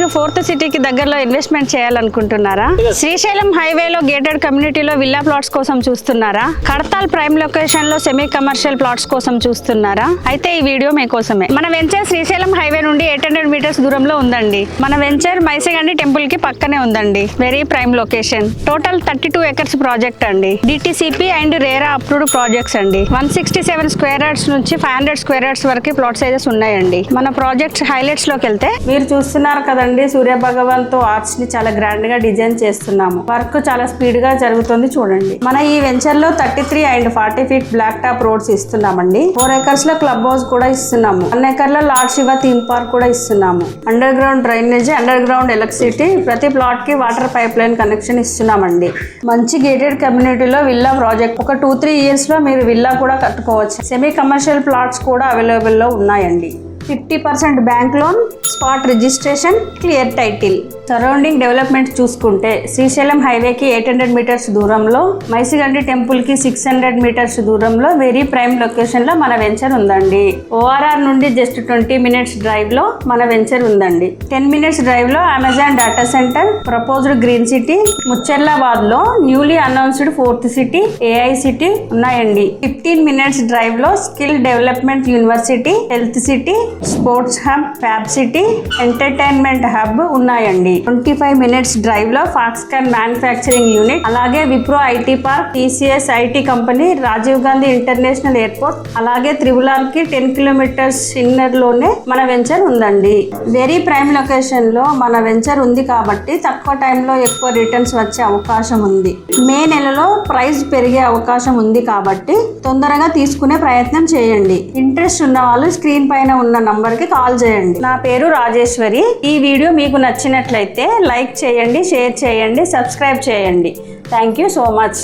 మీరు ఫోర్త్ సిటీకి దగ్గరలో ఇన్వెస్ట్మెంట్ చేయాలనుకుంటున్నారా? శ్రీశైలం హైవేలో గేటెడ్ కమ్యూనిటీలో విల్లా ప్లాట్స్ కోసం చూస్తున్నారా? కడతాల్ ప్రైమ్ లొకేషన్ లో సెమీ కమర్షియల్ ప్లాట్స్ కోసం చూస్తున్నారా? అయితే ఈ వీడియో మీకోసమే. మన వెంచర్ శ్రీశైలం హైవే నుండి 800 మీటర్స్ దూరంలో ఉందండి. మన వెంచర్ మైసిగండి టెంపుల్ కి పక్కనే ఉందండి. Very prime location. Total 32 acres project అండి. DTCP and RERA approved projects అండి. 167 స్క్వేర్ యార్డ్స్ నుంచి 500 స్క్వేర్ యార్డ్స్ వరకు ప్లాట్ సైజెస్ ఉన్నాయండి. మన ప్రాజెక్ట్ హైలైట్స్ లోకి వెళ్తే మీరు చూస్తున్నారు కదండి, సూర్య భగవాన్ తో ఆర్చ్ ని చాలా గ్రాండ్ గా డిజైన్ చేస్తున్నాము. వర్క్ చాలా స్పీడ్ గా జరుగుతుంది చూడండి. మన ఈ వెంచర్ లో 33 and 40 feet black top roads ఇస్తున్నామండి. 4 ఎకర్స్ లో క్లబ్ హౌస్ కూడా ఇస్తున్నాము. 1 ఎకర్ లో లార్డ్ శివ థీమ్ పార్క్ కూడా ఇస్తున్నాము. Under ground drainage, under ground electricity, ప్రతి ప్లాట్ కి వాటర్ పైప్ లైన్ కనెక్షన్ ఇస్తున్నామండి. మంచి గేటెడ్ కమ్యూనిటీలో విల్లా ప్రాజెక్ట్. ఒక 2-3 ఇయర్స్ లో మీరు విల్లా కూడా కట్టుకోవచ్చు. సెమీ కమర్షియల్ ప్లాట్స్ కూడా అవైలబుల్ లో ఉన్నాయండి. 50% bank loan, spot registration, clear title. Surrounding development చూసుకుంటే శ్రీశైలం హైవేకి 800 మీటర్స్ దూరంలో, మైసిగండి టెంపుల్ కి 600 మీటర్స్ దూరంలో వెరీ ప్రైమ్ లొకేషన్ లో మన వెంచర్ ఉందండి. ఓఆర్ఆర్ నుండి జస్ట్ 20 మినిట్స్ డ్రైవ్ లో మన వెంచర్ ఉందండి. 10 మినిట్స్ డ్రైవ్ లో Amazon data centre, proposed green city, Mucherlabad లో newly announced 4th city, AI city ఉన్నాయండి. 15 మినిట్స్ డ్రైవ్ లో skill development university, health city, sports hub, fab city, entertainment hub ఉన్నాయండి. 25 minutes drive లో Foxconn manufacturing unit, అలాగే Wipro IT park, TCS IT company, Rajiv Gandhi international airport, అలాగే triple R కి 10 kilometres inner లోనే మన venture ఉందండి. వెరీ ప్రైమ్ లొకేషన్ లో మన వెంచర్ ఉంది కాబట్టి తక్కువ టైంలో ఎక్కువ రిటర్న్స్ వచ్చే అవకాశం ఉంది. మే నెలలో ప్రైస్ పెరిగే అవకాశం ఉంది కాబట్టి తొందరగా తీసుకునే ప్రయత్నం చేయండి. ఇంట్రెస్ట్ ఉన్న వాళ్ళు స్క్రీన్ పైన ఉన్న నంబర్ కి కాల్ చేయండి. నా పేరు రాజేశ్వరి. ఈ వీడియో మీకు నచ్చినట్లయితే లైక్ చేయండి, షేర్ చేయండి, సబ్స్క్రైబ్ చేయండి. Thank you so much.